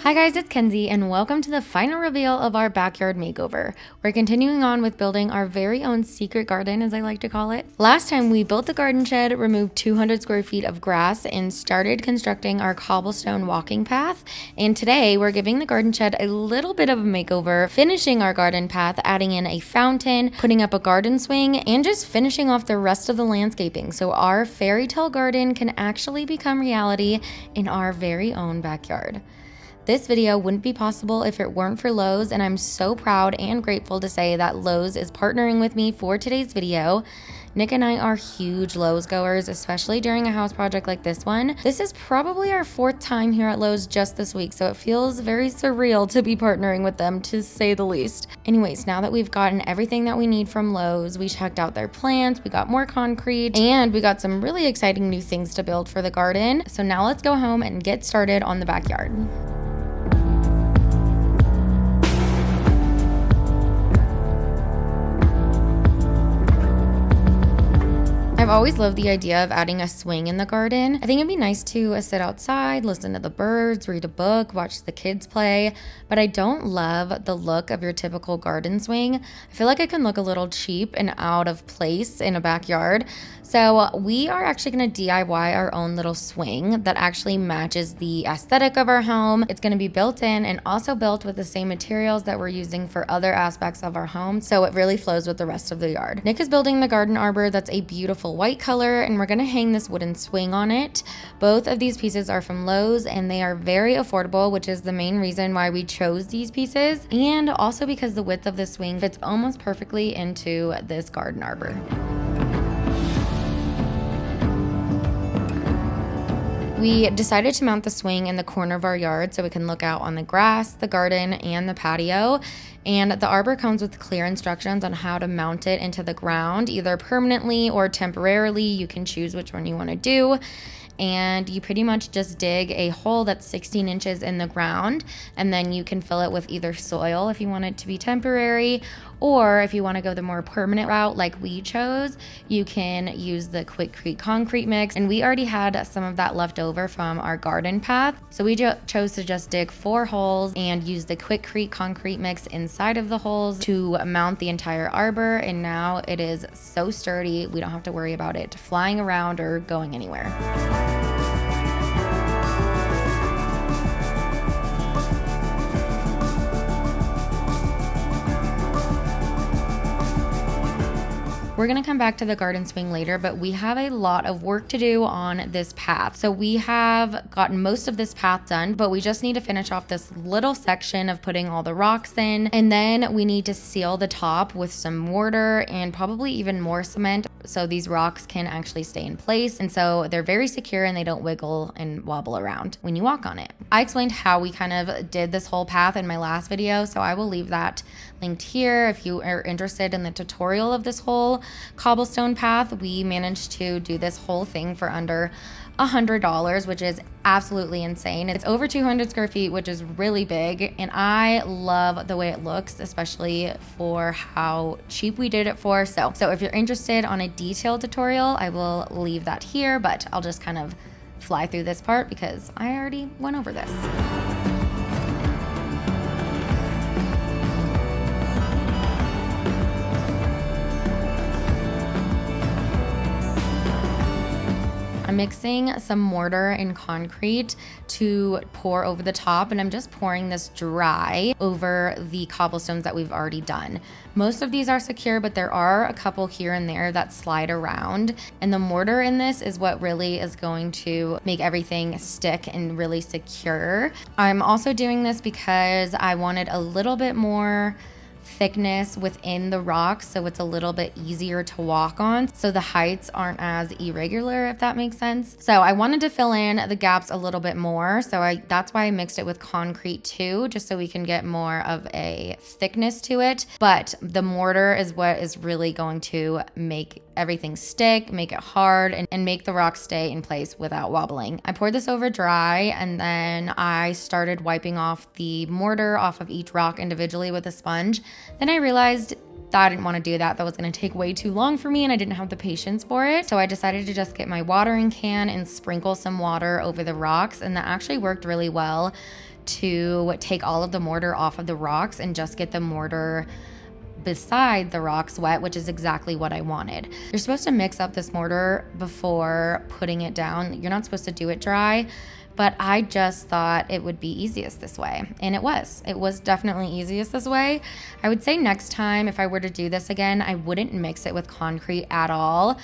Hi guys, it's Kenzie and welcome to the final reveal of our backyard makeover. We're continuing on with building our very own secret garden, as I like to call it. Last time we built the garden shed, removed 200 square feet of grass, and started constructing our cobblestone walking path. And today we're giving the garden shed a little bit of a makeover, finishing our garden path, adding in a fountain, putting up a garden swing, and just finishing off the rest of the landscaping so our fairy tale garden can actually become reality in our very own backyard. This video wouldn't be possible if it weren't for Lowe's, and I'm so proud and grateful to say that Lowe's is partnering with me for today's video. Nick and I are huge Lowe's goers, especially during a house project like this one. This is probably our 4th time here at Lowe's just this week, so it feels very surreal to be partnering with them, to say the least. Anyways, now that we've gotten everything that we need from Lowe's, we checked out their plants, we got more concrete, and we got some really exciting new things to build for the garden. So now let's go home and get started on the backyard. I've always loved the idea of adding a swing in the garden. I think it'd be nice to sit outside, listen to the birds, read a book, watch the kids play, but I don't love the look of your typical garden swing. I feel like it can look a little cheap and out of place in a backyard. So we are actually going to DIY our own little swing that actually matches the aesthetic of our home. It's going to be built in and also built with the same materials that we're using for other aspects of our home, so it really flows with the rest of the yard. Nick is building the garden arbor that's a beautiful white color, and we're going to hang this wooden swing on it. Both of these pieces are from Lowe's and they are very affordable, which is the main reason why we chose these pieces, and also because the width of the swing fits almost perfectly into this garden arbor. We decided to mount the swing in the corner of our yard so we can look out on the grass, the garden, and the patio. And the arbor comes with clear instructions on how to mount it into the ground, either permanently or temporarily. You can choose which one you want to do. And you pretty much just dig a hole that's 16 inches in the ground, and then you can fill it with either soil if you want it to be temporary, or if you want to go the more permanent route like we chose, you can use the Quikrete concrete mix. And we already had some of that left over from our garden path, so we chose to just dig 4 holes and use the Quikrete concrete mix inside of the holes to mount the entire arbor. And now it is so sturdy, we don't have to worry about it flying around or going anywhere. We're going to come back to the garden swing later, but we have a lot of work to do on this path. So we have gotten most of this path done, but we just need to finish off this little section of putting all the rocks in. And then we need to seal the top with some mortar and probably even more cement so these rocks can actually stay in place. And so they're very secure and they don't wiggle and wobble around when you walk on it. I explained how we kind of did this whole path in my last video, so I will leave that linked here if you are interested in the tutorial of this whole cobblestone path. We managed to do this whole thing for under $100, which is absolutely insane. It's over 200 square feet, which is really big, and I love the way it looks, especially for how cheap we did it for. So if you're interested on a detailed tutorial, I will leave that here, but I'll just kind of fly through this part because I already went over this. I'm mixing some mortar and concrete to pour over the top, and I'm just pouring this dry over the cobblestones that we've already done. Most of these are secure, but there are a couple here and there that slide around, and the mortar in this is what really is going to make everything stick and really secure. I'm also doing this because I wanted a little bit more thickness within the rocks, so it's a little bit easier to walk on, so the heights aren't as irregular, if that makes sense. So I wanted to fill in the gaps a little bit more, so that's why I mixed it with concrete too, just so we can get more of a thickness to it. But the mortar is what is really going to make everything stick, make it hard, and make the rocks stay in place without wobbling. I poured this over dry, and then I started wiping off the mortar off of each rock individually with a sponge. Then I realized that I didn't want to do that. That was going to take way too long for me and I didn't have the patience for it. So I decided to just get my watering can and sprinkle some water over the rocks, and that actually worked really well to take all of the mortar off of the rocks and just get the mortar beside the rocks wet, which is exactly what I wanted. You're supposed to mix up this mortar before putting it down. You're not supposed to do it dry, but I just thought it would be easiest this way. And it was. It was definitely easiest this way. I would say next time, if I were to do this again, I wouldn't mix it with concrete at all.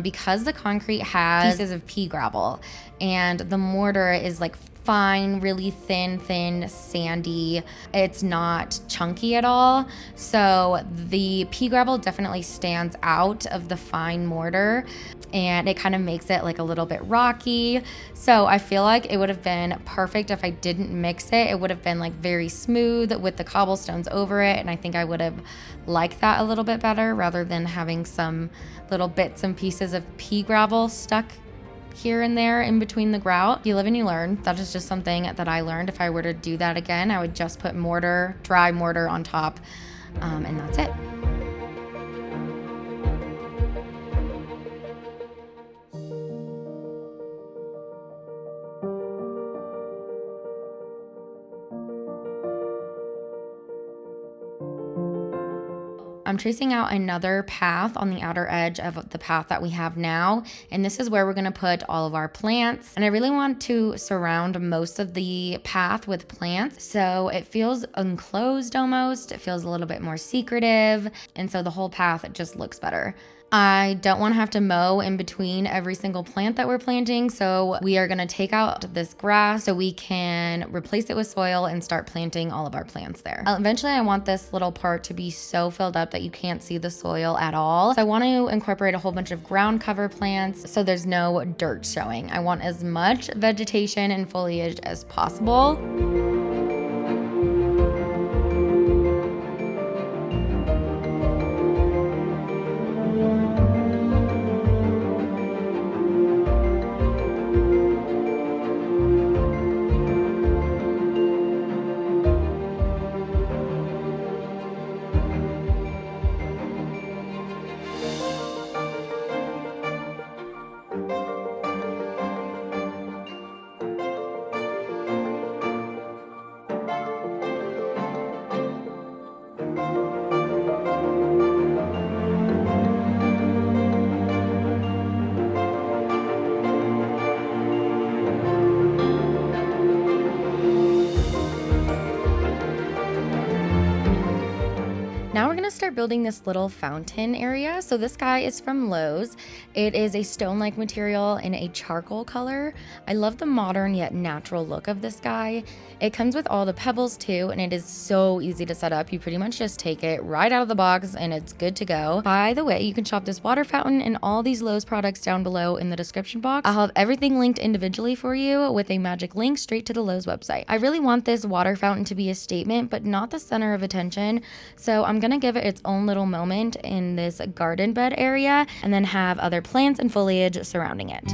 Because the concrete has pieces of pea gravel and the mortar is like fine, really thin, sandy. It's not chunky at all. So the pea gravel definitely stands out of the fine mortar and it kind of makes it like a little bit rocky. So I feel like it would have been perfect if I didn't mix it. It would have been like very smooth with the cobblestones over it. And I think I would have liked that a little bit better rather than having some little bits and pieces of pea gravel stuck here and there in between the grout. You live and you learn. That is just something that I learned. If I were to do that again, I would just put mortar, dry mortar on top, and that's it. I'm tracing out another path on the outer edge of the path that we have now, and this is where we're going to put all of our plants. And I really want to surround most of the path with plants, so it feels enclosed almost. It feels a little bit more secretive, and so the whole path, it just looks better. I don't want to have to mow in between every single plant that we're planting, so we are going to take out this grass so we can replace it with soil and start planting all of our plants there. Eventually, I want this little part to be so filled up that you can't see the soil at all. So I want to incorporate a whole bunch of ground cover plants so there's no dirt showing. I want as much vegetation and foliage as possible. Now we're gonna start building this little fountain area. So this guy is from Lowe's. It is a stone-like material in a charcoal color. I love the modern yet natural look of this guy. It comes with all the pebbles too, and it is so easy to set up. You pretty much just take it right out of the box and it's good to go. By the way, you can shop this water fountain and all these Lowe's products down below in the description box. I'll have everything linked individually for you with a magic link straight to the Lowe's website. I really want this water fountain to be a statement, but not the center of attention. So I'm gonna give it its own little moment in this garden bed area and then have other plants and foliage surrounding it.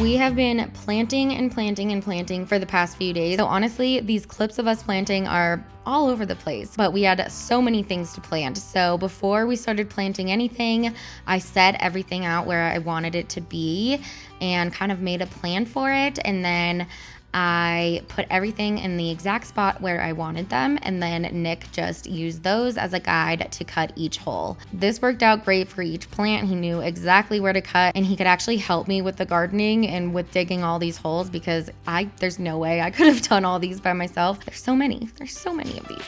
We have been planting and planting and planting for the past few days. So honestly, these clips of us planting are all over the place, but we had so many things to plant. So before we started planting anything, I set everything out where I wanted it to be and kind of made a plan for it. And then I put everything in the exact spot where I wanted them, and then Nick just used those as a guide to cut each hole. This worked out great for each plant. He knew exactly where to cut, and he could actually help me with the gardening and with digging all these holes because there's no way I could have done all these by myself. There's so many of these.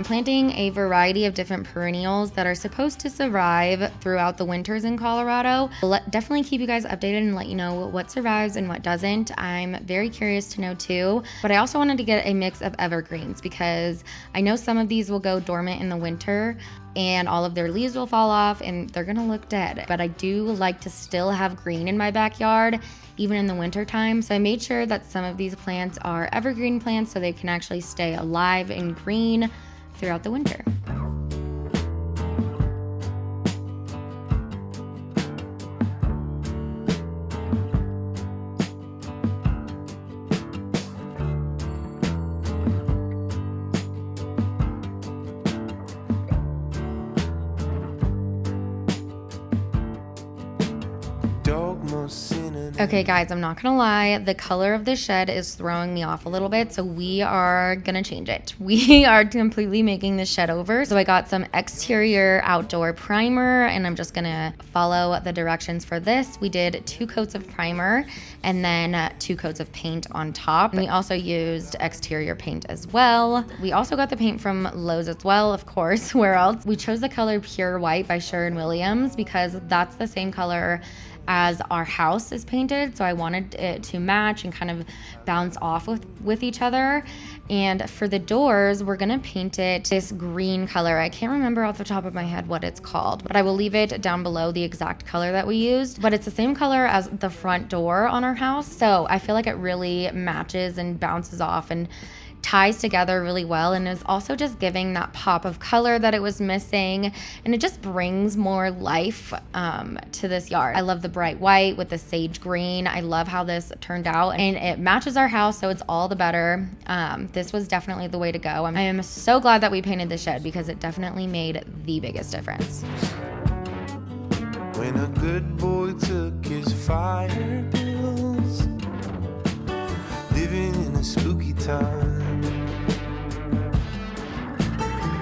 planting a variety of different perennials that are supposed to survive throughout the winters in Colorado. Definitely keep you guys updated and let you know what survives and what doesn't. I'm very curious to know too, but I also wanted to get a mix of evergreens because I know some of these will go dormant in the winter and all of their leaves will fall off and they're gonna look dead. But I do like to still have green in my backyard, even in the winter time. So I made sure that some of these plants are evergreen plants so they can actually stay alive and green throughout the winter. Okay guys, I'm not gonna lie, the color of this shed is throwing me off a little bit, so we are gonna change it. We are completely making this shed over. So I got some exterior outdoor primer and I'm just gonna follow the directions for this. We did 2 coats of primer and then 2 coats of paint on top. And we also used exterior paint as well. We also got the paint from Lowe's as well, of course. Where else? We chose the color Pure White by Sherwin-Williams because that's the same color as our house is painted, so I wanted it to match and kind of bounce off with each other. And for the doors, we're gonna paint it this green color. I can't remember off the top of my head what it's called, but I will leave it down below the exact color that we used. But it's the same color as the front door on our house, so I feel like it really matches and bounces off and ties together really well, and is also just giving that pop of color that it was missing, and it just brings more life to this yard. I love the bright white with the sage green. I love how this turned out, and it matches our house, so it's all the better. This was definitely the way to go. I am so glad that we painted the shed because it definitely made the biggest difference. When a good boy took his fire pills, living in a spooky time,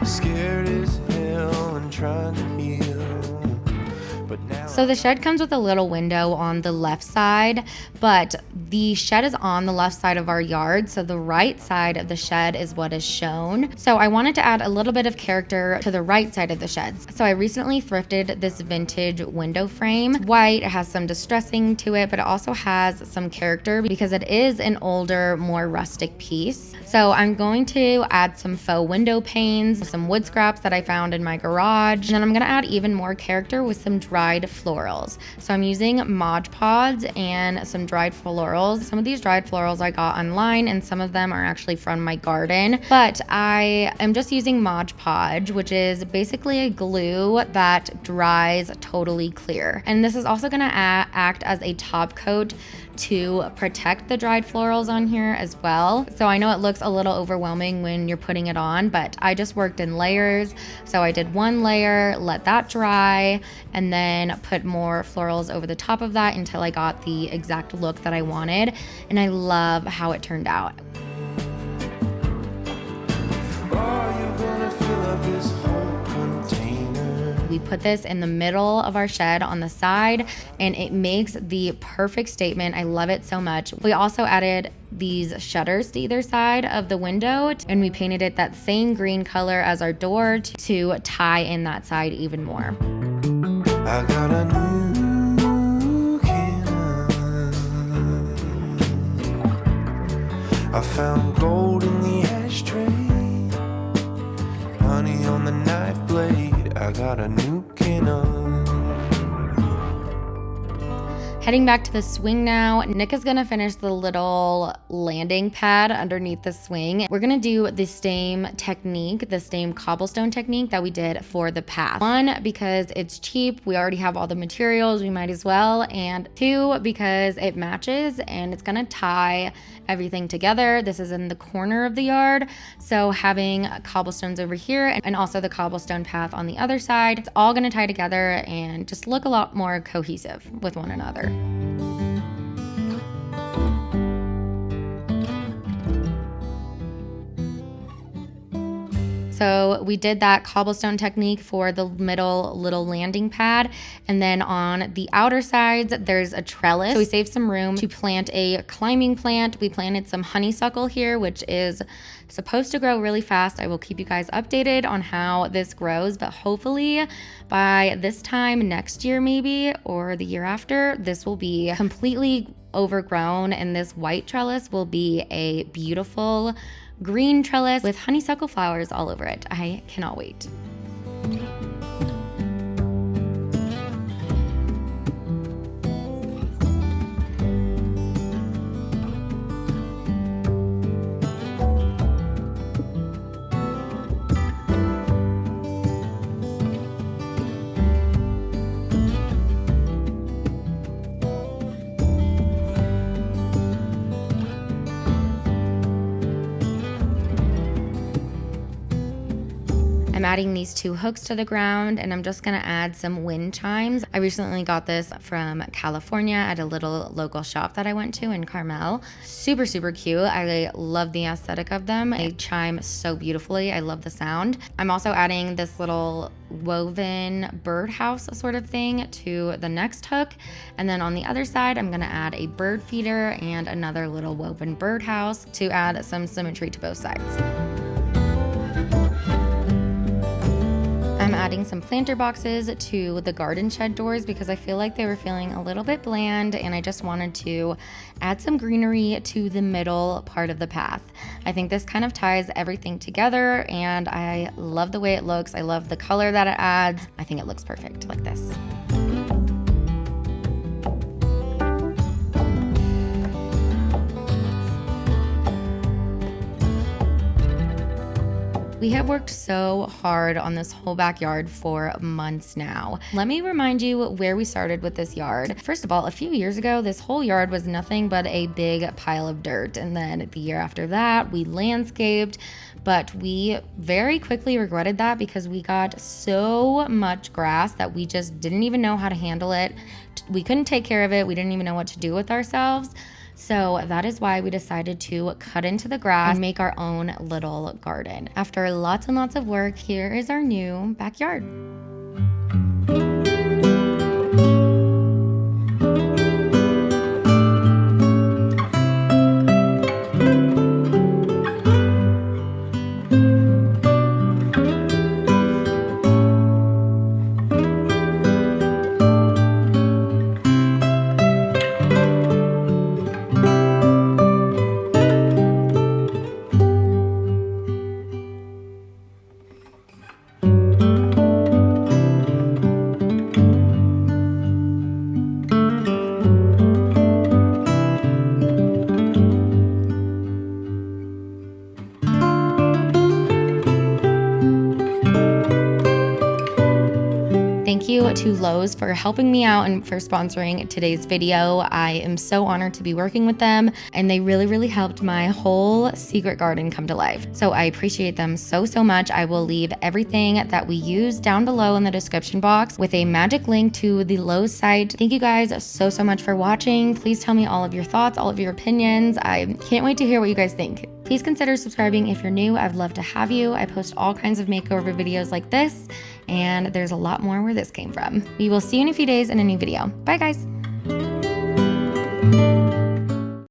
scared as hell and trying to heal, but now. So the shed comes with a little window on the left side, but the shed is on the left side of our yard, so the right side of the shed is what is shown. So I wanted to add a little bit of character to the right side of the sheds. So I recently thrifted this vintage window frame. White, it has some distressing to it, but it also has some character because it is an older, more rustic piece. So I'm going to add some faux window panes, some wood scraps that I found in my garage, and then I'm gonna add even more character with some dried florals. So I'm using Mod Podge and some dried florals. Some of these dried florals I got online and some of them are actually from my garden, but I am just using Mod Podge, which is basically a glue that dries totally clear. And this is also gonna act as a top coat to protect the dried florals on here as well. So I know it looks a little overwhelming when you're putting it on, but I just worked in layers. So I did 1 layer, let that dry, and then put more florals over the top of that until I got the exact look that I wanted. And I love how it turned out. We put this in the middle of our shed on the side and it makes the perfect statement. I love it so much. We also added these shutters to either side of the window and we painted it that same green color as our door to tie in that side even more. I got a new cannon. I found gold in the ashtray, honey on the knife blade. I got a new cannon. Heading back to the swing now. Nick is gonna finish the little landing pad underneath the swing. We're gonna do the same technique, the same cobblestone technique that we did for the path. 1, because it's cheap, we already have all the materials, we might as well. And 2, because it matches and it's gonna tie everything together. This is in the corner of the yard, so having cobblestones over here and also the cobblestone path on the other side, it's all gonna tie together and just look a lot more cohesive with one another. So we did that cobblestone technique for the middle little landing pad. And then on the outer sides, there's a trellis. So we saved some room to plant a climbing plant. We planted some honeysuckle here, which is supposed to grow really fast. I will keep you guys updated on how this grows, but hopefully by this time next year maybe, or the year after, this will be completely overgrown and this white trellis will be a beautiful green trellis with honeysuckle flowers all over it. I cannot wait. I'm adding these 2 hooks to the ground and I'm just gonna add some wind chimes. I recently got this from California at a little local shop that I went to in Carmel. Super, super cute. I love the aesthetic of them. They chime so beautifully. I love the sound. I'm also adding this little woven birdhouse sort of thing to the next hook. And then on the other side, I'm gonna add a bird feeder and another little woven birdhouse to add some symmetry to both sides. I'm adding some planter boxes to the garden shed doors because I feel like they were feeling a little bit bland and I just wanted to add some greenery to the middle part of the path. I think this kind of ties everything together and I love the way it looks. I love the color that it adds. I think it looks perfect like this. We have worked so hard on this whole backyard for months now. Let me remind you where we started with this yard. First of all, a few years ago, this whole yard was nothing but a big pile of dirt. And then the year after that, we landscaped, but we very quickly regretted that because we got so much grass that we just didn't even know how to handle it. We couldn't take care of it. We didn't even know what to do with ourselves. So that is why we decided to cut into the grass and make our own little garden. After lots and lots of work, here is our new backyard. Thank you to Lowe's for helping me out and for sponsoring today's video. I am so honored to be working with them and they really helped my whole secret garden come to life. So I appreciate them so much. I will leave everything that we use down below in the description box with a magic link to the Lowe's site. Thank you guys so much for watching. Please tell me all of your thoughts, all of your opinions. I can't wait to hear what you guys think. Please consider subscribing if you're new. I'd love to have you. I post all kinds of makeover videos like this, and there's a lot more where this came from. We will see you in a few days in a new video. Bye, guys.